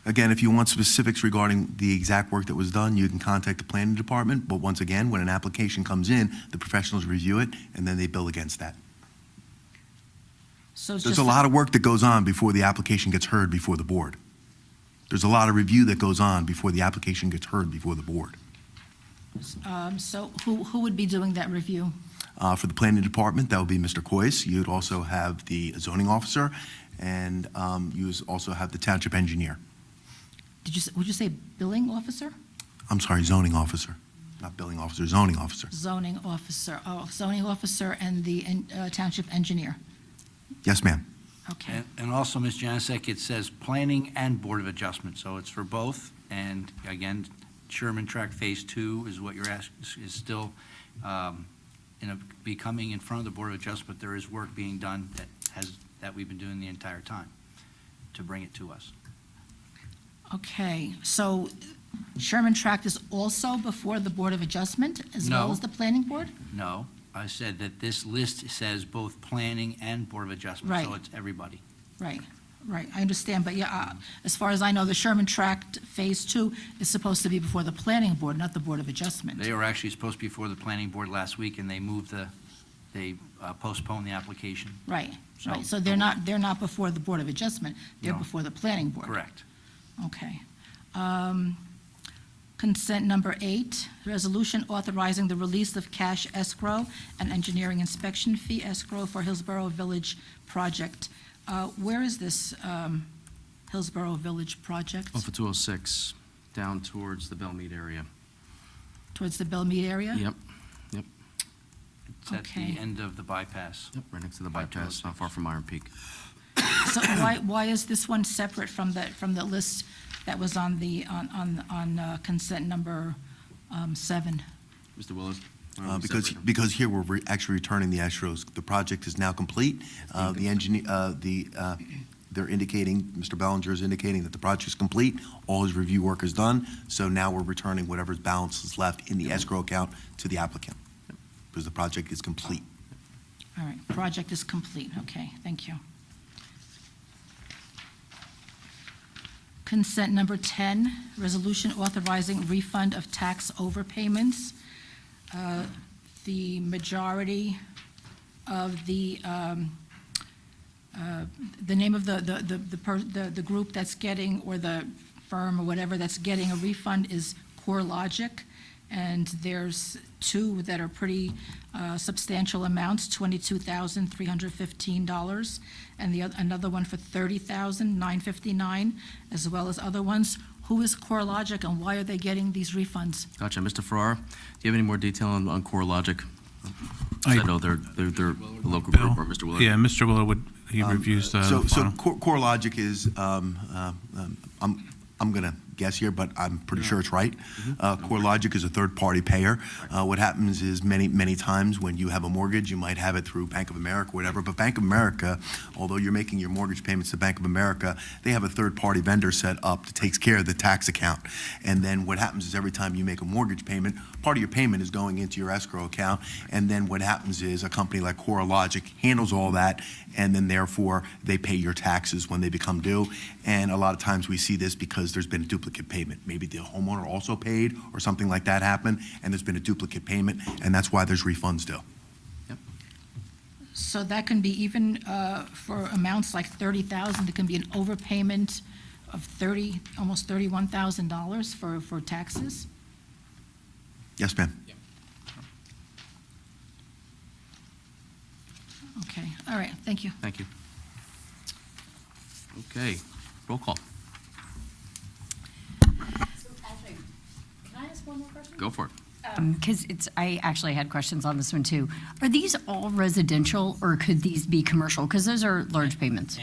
Again, if you want specifics regarding the exact work that was done, you can contact the planning department. But once again, when an application comes in, the professionals review it, and then they bill against that. So it's There's just a lot of work that goes on before the application gets heard before the board. There's a lot of review that goes on before the application gets heard before the board. So who would be doing that review? For the planning department, that would be Mr. Coyce. You'd also have the zoning officer, and you also have the township engineer. Would you say billing officer? I'm sorry, zoning officer, not billing officer, zoning officer. Zoning officer, zoning officer and the township engineer. Yes, ma'am. Okay. And also, Ms. Janasek, it says planning and Board of Adjustment, so it's for both. And again, Sherman Track Phase 2 is what you're asking, is still be coming in front of the Board of Adjustment. There is work being done that we've been doing the entire time to bring it to us. Okay, so Sherman Tract is also before the Board of Adjustment as well No. as the Planning Board? No, I said that this list says both planning and Board of Adjustment, so Right. it's everybody. Right, I understand, but yeah, as far as I know, the Sherman Tract Phase 2 is supposed to be before the Planning Board, not the Board of Adjustment. They were actually supposed to be before the planning board last week, and they postponed the application. Right, So- right, so they're not before the Board of Adjustment, they're No. before the Planning Board. Correct. Okay. Consent number 8, resolution authorizing the release of cash escrow and engineering inspection fee escrow for Hillsborough Village project. Where is this Hillsborough Village project? Off of 206, down towards the Bellmead area. Towards the Bellmead area? Yep, It's at Okay. the end of the bypass. yep, right next to the bypass, not far from Iron Peak. So why is this one separate from the list that was on the, on consent number 7? Mr. Willis? Because here we're actually returning the escrows. The project is now complete. The engineer, they're indicating, Mr. Bellinger is indicating that the project is complete. All his review work is done. So now we're returning whatever's balance is left in the escrow account to the applicant, because the project is complete. All right, project is complete, okay, thank you. Consent number 10, resolution authorizing refund of tax overpayments. The majority of the name of the group that's getting, or the firm or whatever that's getting a refund is CoreLogic, and there's two that are pretty substantial amounts, $22,315, and another one for $30,959, as well as other ones. Who is CoreLogic, and why are they getting these refunds? Gotcha. Mr. Farrar, do you have any more detail on CoreLogic? I- I know they're a local Bill? group, or Mr. Willard? Yeah, Mr. Willard he reviews the So final. CoreLogic is, I'm going to guess here, but I'm pretty sure it's right. CoreLogic is a third-party payer. What happens is many times when you have a mortgage, you might have it through Bank of America, whatever, but Bank of America, although you're making your mortgage payments to Bank of America, they have a third-party vendor set up that takes care of the tax account. And then what happens is every time you make a mortgage payment, part of your payment is going into your escrow account, and then what happens is a company like CoreLogic handles all that, and then therefore they pay your taxes when they become due. And a lot of times we see this because there's been a duplicate payment. Maybe the homeowner also paid or something like that happened, and there's been a duplicate payment, and that's why there's refunds due. So that can be even for amounts like $30,000, it can be an overpayment of almost $31,000 for taxes? Yes, ma'am. Okay, all right, thank you. Thank you. Okay, roll call. Can I ask one more question? Go for it. Because I actually had questions on this one too. Are these all residential, or could these be commercial? Because those are large payments.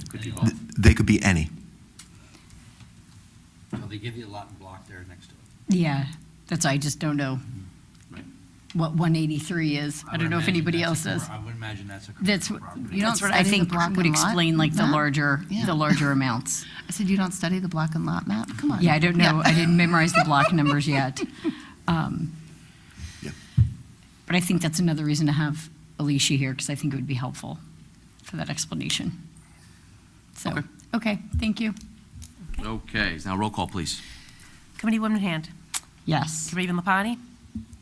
Could be all. They could be any. So they give you a lot and block there next to it. Yeah, I just don't know Right. what 183 is. I don't know if anybody else does. I would imagine that's a That's commercial what, property. You don't that's what I study the think block would and lot explain like the map? larger, Yeah. the larger amounts. I said, you don't study the block and lot map? Come on. Yeah, I don't know. I didn't memorize the block numbers yet. Yeah. But I think that's another reason to have Alicia here, because I think it would be helpful for that explanation. So, Okay. okay, thank you. Okay, now roll call, please. Committeewoman Hand. Yes. Committeeman Lapani.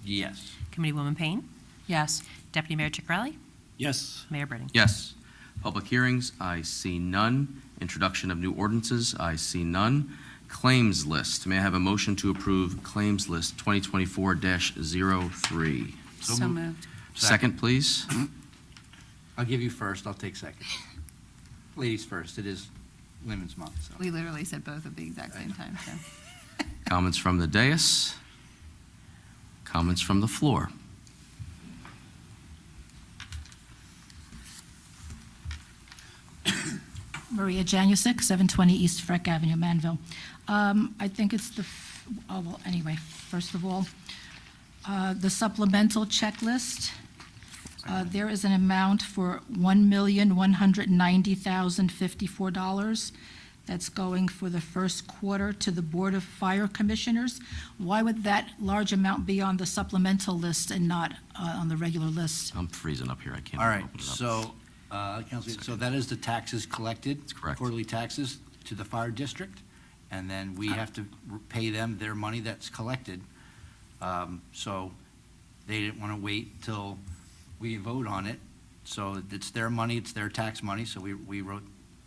Yes. Committeewoman Payne. Yes. Deputy Mayor Ciccarelli. Yes. Mayor Britting. Yes. Public hearings, I see none. Introduction of new ordinances, I see none. Claims list, may I have a motion to approve claims list 2024-03? So moved. Second, please. I'll give you first, I'll take second. Ladies first, it is Women's Month, so. We literally said both at the exact same time, so. Comments from the dais? Comments from the floor? Maria Janusik, 720 East Freck Avenue, Manville. I think it's well, anyway, first of all, the supplemental checklist, there is an amount for $1,190,054. That's going for the first quarter to the Board of Fire Commissioners. Why would that large amount be on the supplemental list and not on the regular list? I'm freezing up here, I can't All right, open it up. so, Councilman, so that is the taxes collected? That's correct. Quarterly taxes to the fire district, and then we have to pay them their money that's collected. So they didn't want to wait till we vote on it. So it's their money, it's their tax money, so we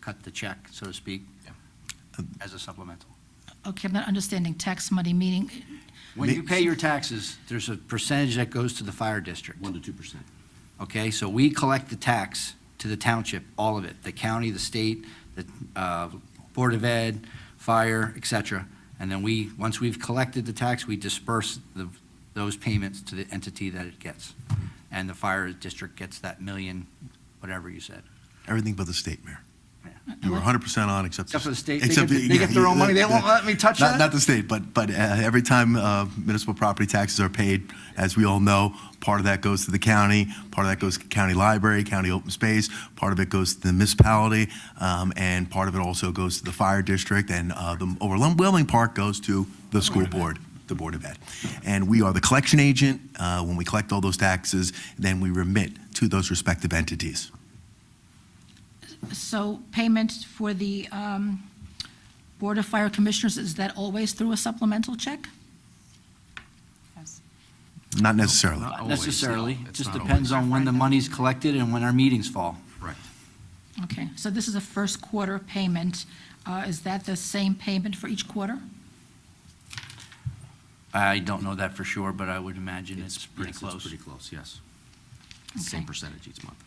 cut the check, so to speak, as a supplemental. Okay, I'm not understanding tax money, meaning, When you pay your taxes, there's a percentage that goes to the fire district. 1 to 2%. Okay, so we collect the tax to the township, all of it, the county, the state, the Board of Ed, fire, et cetera. And then once we've collected the tax, we disperse those payments to the entity that it gets. And the fire district gets that million, whatever you said. Everything but the state, Mayor. Yeah. You were 100% on, except Except for the state, except they get their own money, they won't let me touch that? Not the state, but every time municipal property taxes are paid, as we all know, part of that goes to the county, part of that goes to county library, county open space, part of it goes to the municipality, and part of it also goes to the fire district, and the overwhelming part goes to the school board, the Board of Ed. And we are the collection agent. When we collect all those taxes, then we remit to those respective entities. so payment for the Board of Fire Commissioners, is that always through a supplemental check? Yes. Not necessarily. Not Not always, necessarily, no, it it's just not depends always. on when the money's collected and when our meetings fall. Correct. Okay, so this is a first quarter payment. Is that the same payment for each quarter? I don't know that for sure, but I would imagine it's pretty Yes, close. It's pretty close, yes. Same Okay. percentage each month.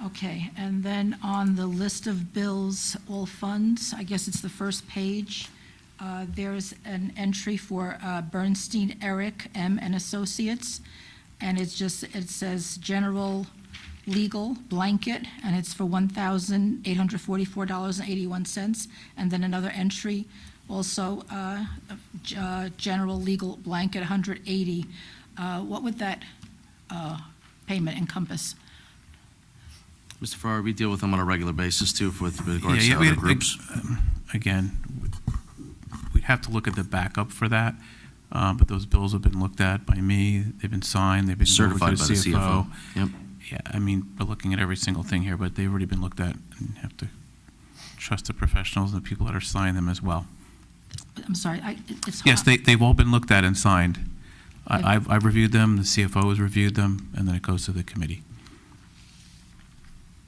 Okay, and then on the list of bills, all funds, I guess it's the first page, there's an entry for Bernstein Eric M. and Associates, and it says general legal blanket, and it's for $1,844.81, and then another entry, also general legal blanket, 180. What would that payment encompass? Mr. Farrar, we deal with them on a regular basis, too, with regards to we- other groups. Again, we'd have to look at the backup for that, but those bills have been looked at by me, they've been signed, they've been Certified by the CFO. Yep. Yeah, I mean, we're looking at every single thing here, but they've already been looked at, and you have to trust the professionals and the people that are signing them as well. I'm sorry, it's. Yes, they've all been looked at and signed. I've reviewed them, the CFO has reviewed them, and then it goes to the committee.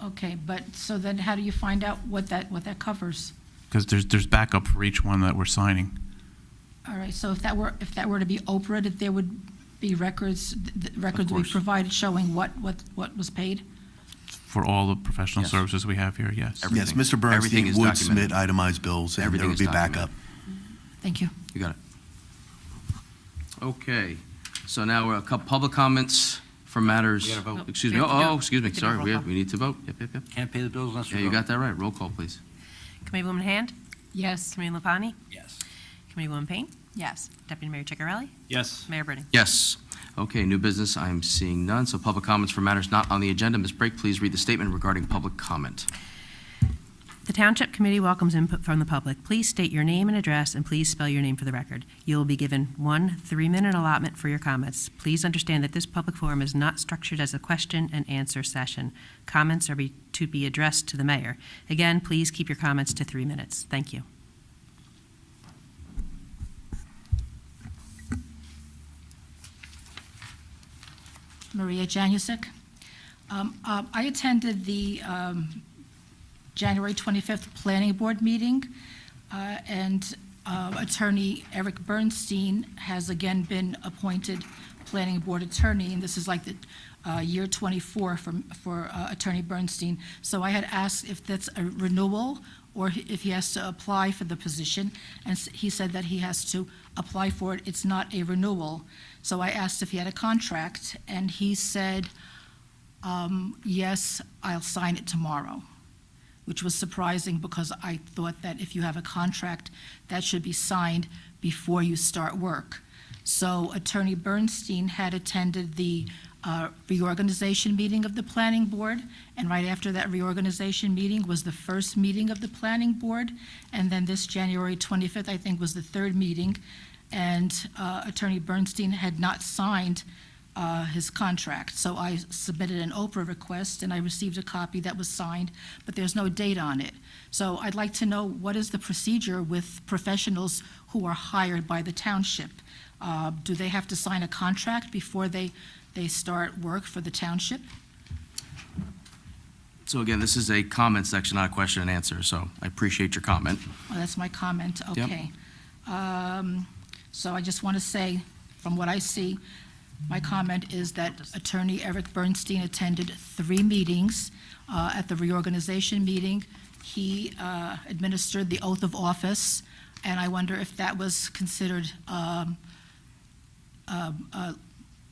Okay, but, so then how do you find out what that covers? Because there's backup for each one that we're signing. All right, so if that were to be Oprah, that there would be records would be course. provided showing what was paid? For all the professional Yes. services we have here, yes. Yes, Everything. Mr. Everything Bernstein is would documented. submit itemized bills, and there Everything would is be documented. backup. Thank you. You got it. Okay, so now we're a couple public comments for matters. We gotta vote. Excuse me, We have to do- excuse me, we can do sorry, roll we call. need to vote. Yep. Can't pay the bills unless we Yeah, you vote. got that right. Roll call, please. Committeewoman Hand. Yes. Committeeman Lapani. Yes. Committeewoman Payne. Yes. Deputy Mayor Ciccarelli. Yes. Mayor Britting. Yes. Okay, new business, I'm seeing none. So public comments for matters not on the agenda. Ms. Brake, please read the statement regarding public comment. The Township Committee welcomes input from the public. Please state your name and address, and please spell your name for the record. You will be given 1 3-minute allotment for your comments. Please understand that this public forum is not structured as a question and answer session. Comments are to be addressed to the mayor. Again, please keep your comments to 3 minutes. Thank you. Maria Janusik. I attended the January 25th Planning Board meeting, and Attorney Eric Bernstein has again been appointed Planning Board Attorney, and this is like the year 24 for Attorney Bernstein. So I had asked if that's a renewal or if he has to apply for the position, and he said that he has to apply for it. It's not a renewal. So I asked if he had a contract, and he said, yes, I'll sign it tomorrow, which was surprising because I thought that if you have a contract, that should be signed before you start work. So Attorney Bernstein had attended the reorganization meeting of the Planning Board, and right after that reorganization meeting was the first meeting of the Planning Board, and then this January 25th, I think, was the third meeting, and Attorney Bernstein had not signed his contract. So I submitted an Oprah request, and I received a copy that was signed, but there's no date on it. So I'd like to know, what is the procedure with professionals who are hired by the township? Do they have to sign a contract before they start work for the township? So again, this is a comment section, not a question and answer, so I appreciate your comment. Oh, that's my comment, okay. So I just want to say, from what I see, my comment is that Attorney Eric Bernstein attended 3 meetings. At the reorganization meeting, he administered the oath of office, and I wonder if that was considered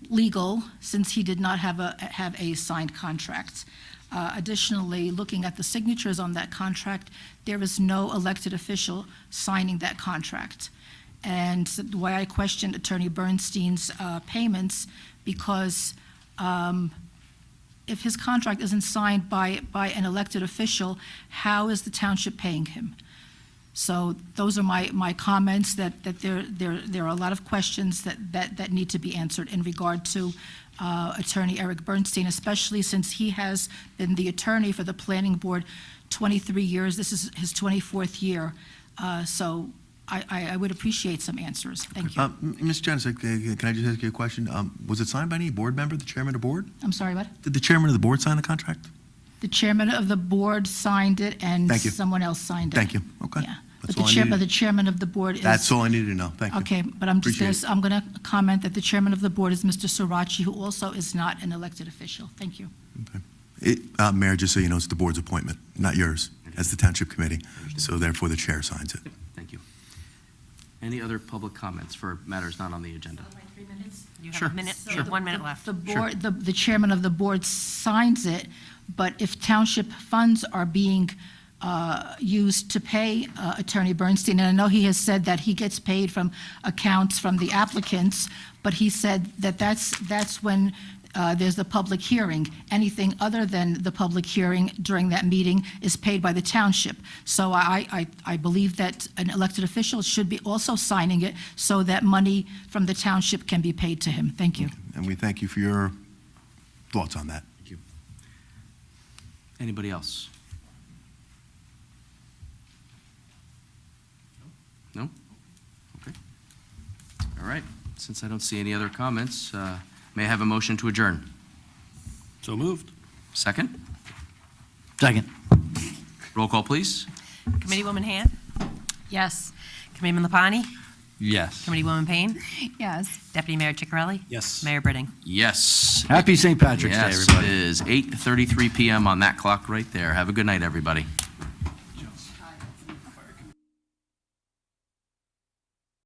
legal, since he did not have a signed contract. Additionally, looking at the signatures on that contract, there is no elected official signing that contract. And why I questioned Attorney Bernstein's payments, because if his contract isn't signed by an elected official, how is the township paying him? So those are my comments, that there are a lot of questions that need to be answered in regard to Attorney Eric Bernstein, especially since he has been the attorney for the Planning Board 23 years. This is his 24th year. So I would appreciate some answers. Thank you. Ms. Janusik, can I just ask you a question? Was it signed by any board member, the chairman of the board? I'm sorry, what? Did the chairman of the board sign the contract? The chairman of the board signed it, and Thank you. someone else signed it. Thank you. Okay. Yeah. That's But all I needed. the chairman of the board is... That's all I needed to know. Thank you. Okay, but I'm just Appreciate I'm going to comment that the chairman of the board is Mr. Sirachi, who also is not an elected official. Thank you. Mayor, just so you know, it's the board's appointment, not yours, as the township committee. So therefore, the chair signs it. Thank you. Any other public comments for matters not on the agenda? You Sure. have a minute, you So have 1 minute left. The board, the chairman of the board signs it, but if township funds are being used to pay Attorney Bernstein, and I know he has said that he gets paid from accounts from the applicants, but he said that that's when there's the public hearing. Anything other than the public hearing during that meeting is paid by the township. So I believe that an elected official should be also signing it so that money from the township can be paid to him. Thank you. And we thank you for your thoughts on that. Thank you. Anybody else? No? Okay. All right. Since I don't see any other comments, may I have a motion to adjourn? So moved. Second? Second. Roll call, please. Committeewoman Han? Yes. Committeeman Lapani? Yes. Committeewoman Payne? Yes. Deputy Mayor Ciccarelli? Yes. Mayor Britting? Yes. Happy St. Patrick's Day, Yes, everybody. it is 8:33 p.m. on that clock right there. Have a good night, everybody.